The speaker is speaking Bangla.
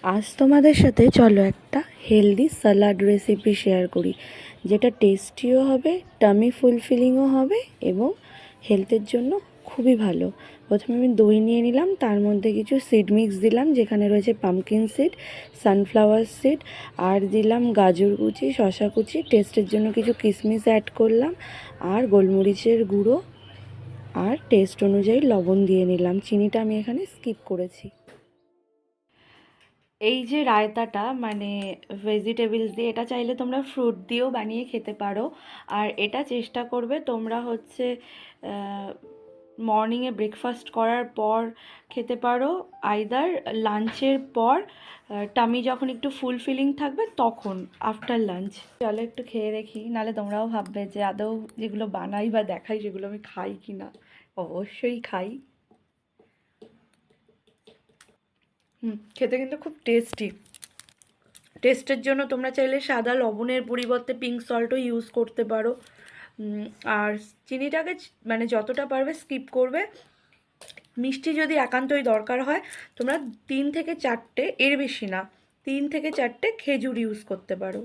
আজ তোমাদের সাথে চলো একটা হেলদি স্যালাড রেসিপি শেয়ার করি, যেটা টেস্টিও হবে, টামি ফুলফিলিংও হবে এবং হেলথের জন্য খুবই ভালো। প্রথমে আমি দই নিয়ে নিলাম, তার মধ্যে কিছু সিড মিক্স দিলাম, যেখানে রয়েছে পামকিন সিড, সানফ্লাওয়ার সিড, আর দিলাম গাজর কুচি, শশা কুচি, টেস্টের জন্য কিছু কিশমিশ অ্যাড করলাম, আর গোলমরিচের গুঁড়ো, আর টেস্ট অনুযায়ী লবণ দিয়ে নিলাম। চিনিটা আমি এখানে স্কিপ করেছি। এই যে রায়তাটা মানে ভেজিটেবলস দিয়ে, এটা চাইলে তোমরা ফ্রুট দিয়েও বানিয়ে খেতে পারো। আর এটা চেষ্টা করবে তোমরা হচ্ছে মর্নিংয়ে ব্রেকফাস্ট করার পর খেতে পারো, আইদার লাঞ্চের পর, টামি যখন একটু ফুলফিলিং থাকবে তখন, আফটার লাঞ্চ। চলো একটু খেয়ে দেখি, নাহলে তোমরাও ভাববে যে আদৌ যেগুলো বানাই বা দেখাই সেগুলো আমি খাই কি না। অবশ্যই খাই। খেতে কিন্তু খুব টেস্টি। টেস্টের জন্য তোমরা চাইলে সাদা লবণের পরিবর্তে পিঙ্ক সল্টও ইউজ করতে পারো। আর চিনিটাকে মানে যতটা পারবে স্কিপ করবে। মিষ্টি যদি একান্তই দরকার হয়, তোমরা 3 থেকে 4টে, এর বেশি না, 3 থেকে 4টে খেজুর ইউজ করতে পারো।